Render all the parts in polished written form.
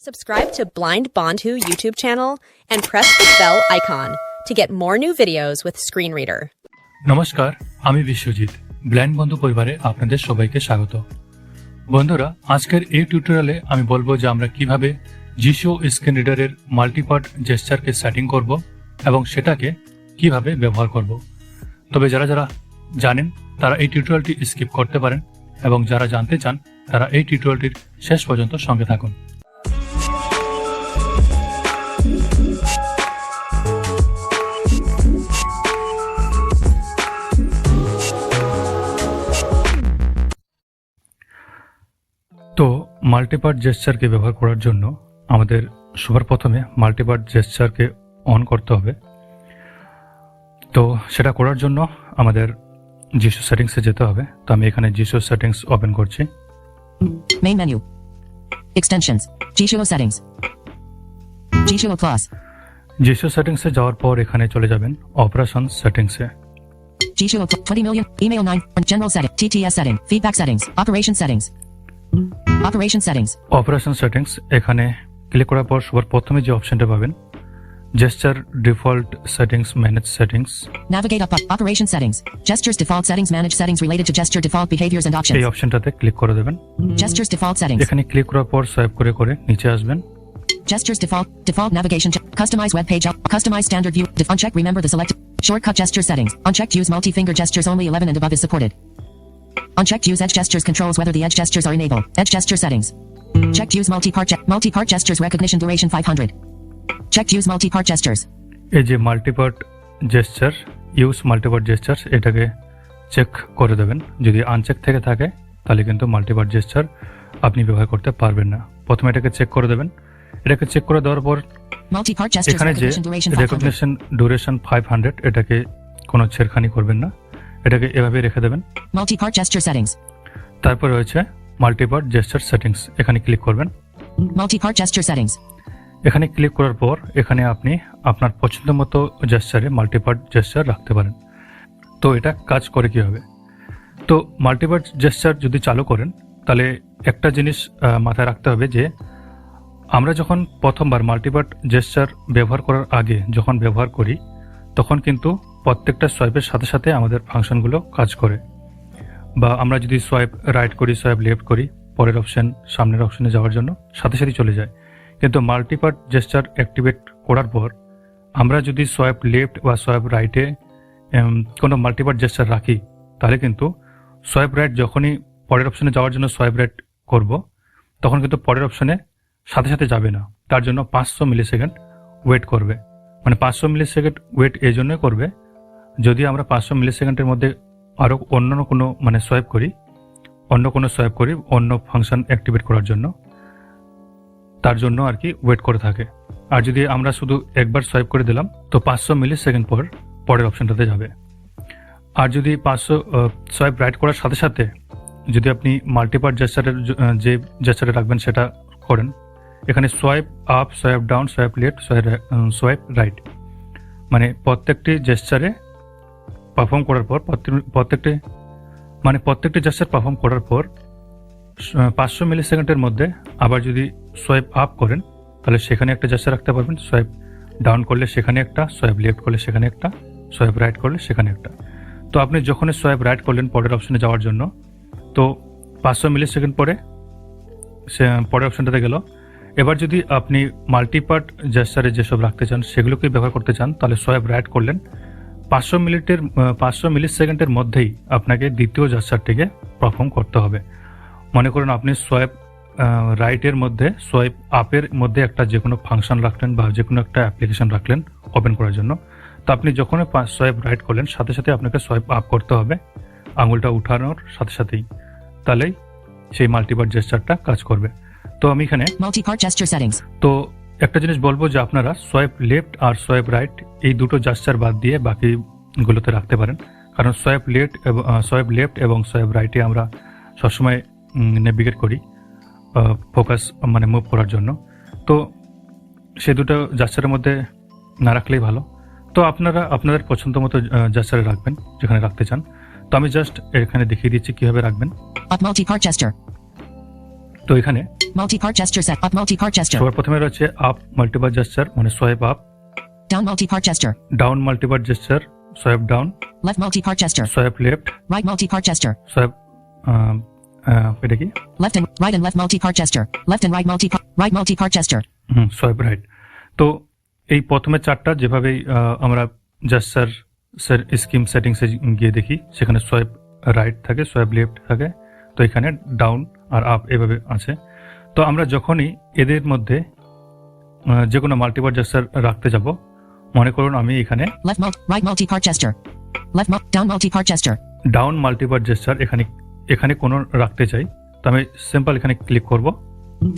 Subscribe to Blind Bondhu YouTube channel and press the bell icon to get more new videos with Screen Reader. নমস্কার, আমি Biswajit. Blind বন্ধু পরিবারে আপনাদের সবাইকে স্বাগত। বন্ধুরা, আজকের এই টিউটোরিয়ালে আমি বলবো যে আমরা কিভাবে জিশো স্ক্রিন রিডারের মাল্টিপার্ট জেস্চারকে সেটিং করব এবং সেটাকে কিভাবে ব্যবহার করব। তবে যারা জানেন তারা এই টিউটোরিয়ালটি স্কিপ করতে পারেন এবং যারা জানতে চান তারা এই টিউটোরিয়ালটির শেষ পর্যন্ত সঙ্গে থাকুন। তো মাল্টিপার্ট জেস্চারকে ব্যবহার করার জন্য আমাদের সবার প্রথমে মাল্টিপার্ট জেস্চারকে অন করতে হবে। তো সেটা করার জন্য আমাদের জিশো সেটিংসে যেতে হবে। তো আমি এখানে জিশো সেটিংস ওপেন করছি। Main menu. Extensions. Jisho settings. Jisho Plus. জিশো সেটিংসে যাওয়ার পর এখানে চলে যাবেন অপারেশন সেটিংসে। Jisho 20 million. Email 9. General setting. TTS setting. Feedback settings. Operation settings. Operation settings. Operation settings এখানে ক্লিক করার পর সবার প্রথমে যে অপশনটা পাবেন gesture default settings manage settings. Navigate up. Operation settings. Gestures default settings. Manage settings related to gesture default behaviors and এই options. অপশনটাতে ক্লিক করে দেবেন। Gestures default settings. এখানে ক্লিক করার পর সোয়াইপ করে করে নিচে আসবেন। Gestures default navigation. Customize web page. Customize standard view. Uncheck remember the selected. Shortcut gesture settings. Unchecked use multi-finger gestures only 11 and above is supported. Unchecked use edge gestures controls whether the edge gestures are enabled. Edge gesture settings. Checked use multi-part gestures recognition duration 500. Checked use multi-part gestures. এই যে মাল্টিপার্ট gesture use মাল্টিপার্ট gesture এটাকে check করে দেবেন। যদি uncheck থেকে থাকে তাহলে কিন্তু মাল্টিপার্ট জেস্চার আপনি ব্যবহার করতে পারবেন না। প্রথমে এটাকে চেক করে দেবেন। এটাকে চেক করে দেওয়ার পর Multi-part gestures এখানে যে recognition duration 500. রেকগনিশন ডিউরেশন 500 এটাকে কোনো ছেড়খানি করবেন না, এটাকে এভাবে রেখে দেবেন। Multi-part gesture settings. তারপর রয়েছে মাল্টিপার্ট জেস্চার সেটিংস, এখানে ক্লিক করবেন। Multi-part gesture settings. এখানে ক্লিক করার পর এখানে আপনি আপনার পছন্দ মতো জেস্চারে মাল্টিপার্ট জেস্চার রাখতে পারেন। তো এটা কাজ করে কীভাবে? তো মাল্টিপার্ট জেস্চার যদি চালু করেন তাহলে একটা জিনিস মাথায় রাখতে হবে যে আমরা যখন প্রথমবার মাল্টিপার্ট জেস্চার ব্যবহার করার আগে যখন ব্যবহার করি তখন কিন্তু প্রত্যেকটা সোয়াইপের সাথে সাথে আমাদের ফাংশনগুলো কাজ করে। বা আমরা যদি সোয়াইপ রাইট করি, সোয়াইপ লেফট করি, পরের অপশন সামনের অপশনে যাওয়ার জন্য সাথে সাথে চলে যায়। কিন্তু মাল্টিপার্ট জেস্চার অ্যাক্টিভেট করার পর আমরা যদি সোয়াইপ লেফট বা সোয়াইপ রাইটে কোনো মাল্টিপার্ট জেস্চার রাখি তাহলে কিন্তু সোয়াইপ রাইট যখনই পরের অপশনে যাওয়ার জন্য সোয়াইপ রাইট করব তখন কিন্তু পরের অপশনে সাথে সাথে যাবে না। তার জন্য 500 মিলি সেকেন্ড ওয়েট করবে। মানে 500 মিলি সেকেন্ড ওয়েট এই জন্যই করবে যদি আমরা 500 মিলি সেকেন্ডের মধ্যে আরও অন্য কোনো সোয়াইপ করি, অন্য ফাংশন অ্যাক্টিভেট করার জন্য, তার জন্য আর কি ওয়েট করে থাকে। আর যদি আমরা শুধু একবার সোয়াইপ করে দিলাম তো 500 মিলি সেকেন্ড পর পরের অপশনটাতে যাবে। আর যদি 500 সোয়াইপ রাইট করার সাথে সাথে যদি আপনি মাল্টিপার্ট জেস্চারের যে জেস্চারে রাখবেন সেটা করেন, এখানে swipe up, swipe down, swipe left, swipe right, মানে প্রত্যেকটি জেস্চারে পারফর্ম করার পর প্রত্যেকটি জেস্চার পারফর্ম করার পর 500 মিলি সেকেন্ডের মধ্যে আবার যদি সোয়াইপ আপ করেন তাহলে সেখানে একটা জেস্চার রাখতে পারবেন, সোয়াইপ ডাউন করলে সেখানে একটা, সোয়াইপ লেফট করলে সেখানে একটা, সোয়াইপ রাইট করলে সেখানে একটা। তো আপনি যখনই সোয়াইপ রাইট করলেন পরের অপশনে যাওয়ার জন্য তো 500 মিলি সেকেন্ড পরে সে পরের অপশনটাতে গেল। এবার যদি আপনি মাল্টিপার্ট জেস্চারে যেসব রাখতে চান সেগুলোকে ব্যবহার করতে চান তাহলে সোয়াইপ রাইট করলেন, 500 মিলি সেকেন্ডের মধ্যেই আপনাকে দ্বিতীয় জেস্চারটিকে পারফর্ম করতে হবে। মনে করুন আপনি সোয়াইপ রাইটের মধ্যে সোয়াইপ আপের মধ্যে একটা যে কোনো ফাংশন রাখলেন বা যে কোনো একটা অ্যাপ্লিকেশন রাখলেন ওপেন করার জন্য, তো আপনি যখনই সোয়াইপ রাইট করলেন সাথে সাথে আপনাকে সোয়াইপ আপ করতে হবে আঙুলটা উঠানোর সাথে সাথেই, তাহলেই সেই মাল্টিপার্ট জেস্চারটা কাজ করবে। তো আমি এখানে Multi-part gesture settings. তো একটা জিনিস বলবো যে আপনারা সোয়াইপ লেফট আর সোয়াইপ রাইট এই দুটো জেস্চার বাদ দিয়ে বাকিগুলোতে রাখতে পারেন, কারণ সোয়াইপ লেফট এবং সোয়াইপ রাইটে আমরা সবসময় নেভিগেট করি ফোকাস মুভ করার জন্য। তো সে দুটো জেস্চারের মধ্যে না রাখলেই ভালো। তো আপনারা আপনাদের পছন্দ মতো জেস্চারে রাখবেন যেখানে রাখতে চান। তো আমি জাস্ট এখানে দেখিয়ে দিচ্ছি কীভাবে রাখবেন। Multi-part gesture. তো এখানে Multi-part gesture set. Up multi-part gesture. সবার প্রথমে রয়েছে আপ মাল্টিপার জেস্চার মানে swipe up, Down multi-part gesture. Down multipart gesture swipe down, Left multi-part gesture. Swipe left, Right multi-part gesture. Swipe এটা কি Left and left multi-part gesture. Left and right multi-part gesture. Swipe right. তো এই প্রথমে চারটা যেভাবেই আমরা gesture scheme সেটিংসে গিয়ে দেখি সেখানে সোয়াইপ রাইট থাকে, সোয়াইপ লেফট থাকে, তো এখানে ডাউন আর আপ এভাবে আছে। তো আমরা যখনই এদের মধ্যে যে কোনো মাল্টিপার জেস্চার রাখতে যাব, মনে করুন আমি এখানে Right multi-part gesture. Down multi-part gesture. Down multipart gesture এখানে কোনো রাখতে চাই, তো আমি সিম্পল এখানে ক্লিক করব।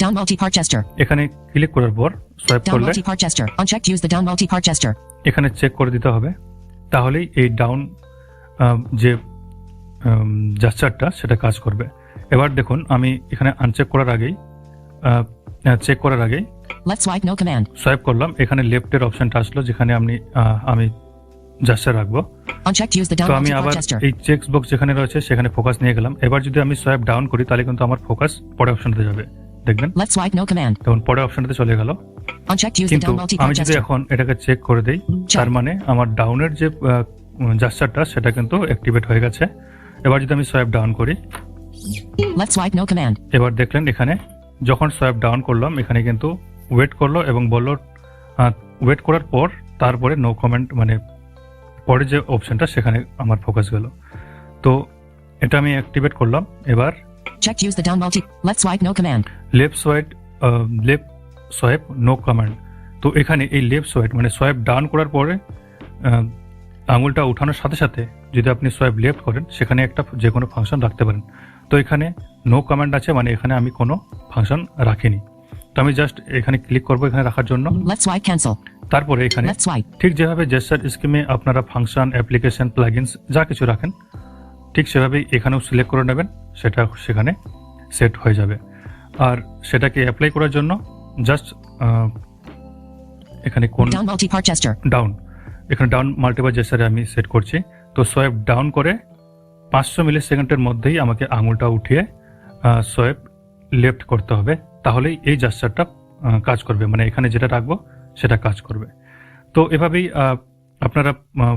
Down multi-part gesture. এখানে ক্লিক করার পর সোয়াইপ Down করলে multi-part gesture. Unchecked. Use the down multi-part gesture. এখানে চেক করে দিতে হবে, তাহলেই এই ডাউন যে জেস্চারটা সেটা কাজ করবে। এবার দেখুন আমি এখানে আনচেক করার আগেই চেক করার আগেই Left swipe. No command. Swipe করলাম, এখানে লেফটের অপশনটা আসলো যেখানে আমি জেস্চার রাখবো। Unchecked. Use the down তো আমি multi-part আবার gesture. এই চেক বক্স যেখানে রয়েছে সেখানে ফোকাস নিয়ে গেলাম। এবার যদি আমি সোয়াইপ ডাউন করি তাহলে কিন্তু আমার ফোকাস পরের অপশনটাতে যাবে, দেখবেন Left swipe. No command. তখন পরের অপশনটাতে চলে গেল। Unchecked. Use the কিন্তু down multi-part আমি যদি gesture. এখন এটাকে চেক করে দেই, তার মানে আমার ডাউনের যে জেস্চারটা সেটা কিন্তু অ্যাক্টিভেট হয়ে গেছে। এবার যদি আমি সোয়াইপ ডাউন করি, Left swipe. No command. এবার দেখলেন এখানে যখন সোয়াইপ ডাউন করলাম এখানে কিন্তু ওয়েট করলো এবং বললো ওয়েট করার পর তারপরে নো কমেন্ট মানে পরে যে অপশনটা সেখানে আমার ফোকাস গেল। তো এটা আমি অ্যাক্টিভেট করলাম। এবার Checked. Use the down left swipe. No command. Left swipe no command. তো এখানে এই লেফট সোয়াইপ মানে সোয়াইপ ডাউন করার পরে আঙুলটা উঠানোর সাথে সাথে যদি আপনি সোয়াইপ লেফট করেন সেখানে একটা যে কোনো ফাংশন রাখতে পারেন। তো এখানে নো কমান্ড আছে মানে এখানে আমি কোনো ফাংশন রাখিনি। তো আমি জাস্ট এখানে ক্লিক করবো এখানে রাখার জন্য। Left swipe. Cancel. তারপরে এখানে Left swipe. ঠিক যেভাবে জেস্চার স্কিমে আপনারা ফাংশন, অ্যাপ্লিকেশন, প্লাগইনস যা কিছু রাখেন ঠিক সেভাবেই এখানেও সিলেক্ট করে নেবেন, সেটা সেখানে সেট হয়ে যাবে। আর সেটাকে অ্যাপ্লাই করার জন্য জাস্ট এখানে কোন Down multi-part gesture. ডাউন, এখানে ডাউন মাল্টিপার জেস্চারে আমি সেট করছি। তো সোয়াইপ ডাউন করে 500 মিলি সেকেন্ডের মধ্যেই আমাকে আঙুলটা উঠিয়ে সোয়াইপ লেফট করতে হবে, তাহলেই এই জেস্চারটা কাজ করবে, মানে এখানে যেটা রাখবো সেটা কাজ করবে। তো এভাবেই আপনারা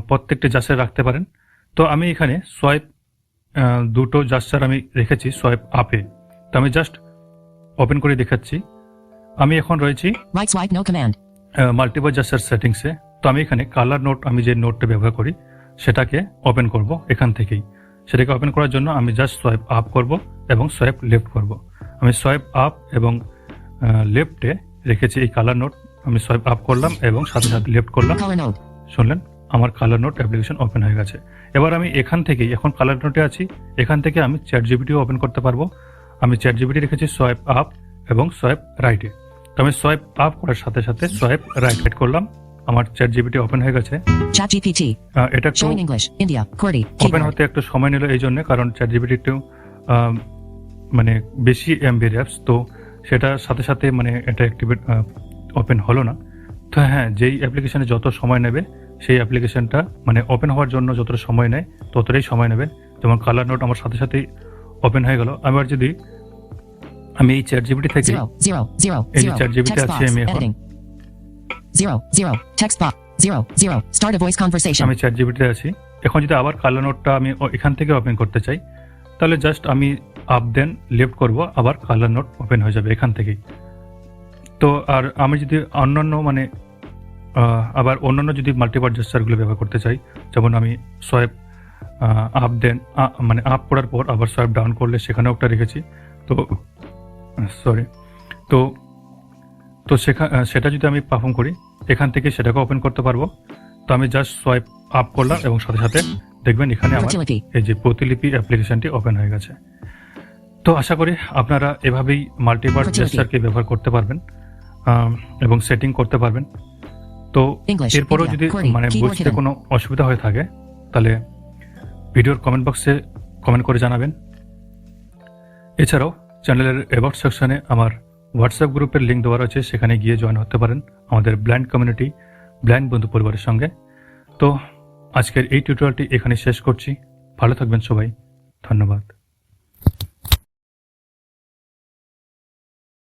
প্রত্যেকটি জেস্চার রাখতে পারেন। তো আমি এখানে সোয়াইপ দুটো জেস্চার আমি রেখেছি সোয়াইপ আপে। তো আমি জাস্ট ওপেন করে দেখাচ্ছি। আমি এখন রয়েছি Right swipe. No command. Multiple gesture সেটিংসে। তো আমি এখানে কালার নোট, আমি যে নোটটা ব্যবহার করি সেটাকে ওপেন করব এখান থেকেই। সেটাকে ওপেন করার জন্য আমি জাস্ট সোয়াইপ আপ করব এবং সোয়াইপ লেফট করব। আমি সোয়াইপ আপ এবং লেফটে রেখেছি এই কালার নোট, আমি সোয়াইপ আপ করলাম এবং সাথে সাথে লেফট করলাম। Color node. শুনলেন আমার কালার নোট অ্যাপ্লিকেশন ওপেন হয়ে গেছে। এবার আমি এখান থেকেই, এখন কালার নোটে আছি, এখান থেকে আমি চ্যাট জিপিটিও ওপেন করতে পারবো। আমি চ্যাট জিপিটি রেখেছি সোয়াইপ আপ এবং সোয়াইপ রাইটে। তো আমি সোয়াইপ আপ করার সাথে সাথে সোয়াইপ রাইট করলাম, আমার চ্যাট জিপিটি ওপেন হয়ে গেছে। Chat GPT. এটা একটু Showing English. India. QWERTY. Open Keyboard. হতে একটু সময় নিল এই জন্য, কারণ চ্যাট জিপিটি একটু মানে বেশি এমবির অ্যাপস, তো সেটার সাথে সাথে মানে এটা অ্যাক্টিভেট ওপেন হলো না। তো হ্যাঁ, যেই অ্যাপ্লিকেশনে যত সময় নেবে সেই অ্যাপ্লিকেশনটা মানে ওপেন হওয়ার জন্য যতটা সময় নেয় ততটাই সময় নেবে। যেমন কালার নোট আমার সাথে সাথেই ওপেন হয়ে গেল। আবার যদি আমি এই চ্যাট জিপিটি থেকে 0, 0, 0, এই যে 0. চ্যাট জিপিটি Text আছে box. আমি এখন Editing. 0, 0. Text box. 0, 0. Start a voice conversation. আমি চ্যাট জিপিটিতে আছি। এখন যদি আবার কালার নোটটা আমি এখান থেকে ওপেন করতে চাই তাহলে জাস্ট আমি আপ দেন লেফট করব, আবার কালার নোট ওপেন হয়ে যাবে এখান থেকেই। তো আর আমি যদি অন্যান্য মানে আবার অন্যান্য যদি মাল্টিপার জেস্চারগুলো ব্যবহার করতে চাই, যেমন আমি সোয়াইপ আপ দেন মানে আপ করার পর আবার সোয়াইপ ডাউন করলে সেখানেও একটা রেখেছি। তো সরি, তো সেটা যদি আমি পারফর্ম করি এখান থেকে সেটাকে ওপেন করতে পারবো। তো আমি জাস্ট সোয়াইপ আপ করলাম এবং সাথে সাথে দেখবেন এখানে আমার Fertility. এই যে প্রতিলিপি অ্যাপ্লিকেশনটি ওপেন হয়ে গেছে। তো আশা করি আপনারা এভাবেই মাল্টিপার Fertility. জেস্চারকে ব্যবহার করতে পারবেন এবং সেটিং করতে পারবেন। তো English, এরপরও India, যদি QWERTY, মানে keyboard বুঝতে hidden. কোনো অসুবিধা হয়ে থাকে তাহলে ভিডিওর কমেন্ট বক্সে কমেন্ট করে জানাবেন। এছাড়াও চ্যানেলের অ্যাবাউট সেকশনে আমার হোয়াটসঅ্যাপ গ্রুপের লিঙ্ক দেওয়া রয়েছে, সেখানে গিয়ে জয়েন হতে পারেন আমাদের ব্লাইন্ড কমিউনিটি, ব্লাইন্ড বন্ধু পরিবারের সঙ্গে। তো আজকের এই টিউটোরিয়ালটি এখানে শেষ করছি। ভালো থাকবেন সবাই, ধন্যবাদ।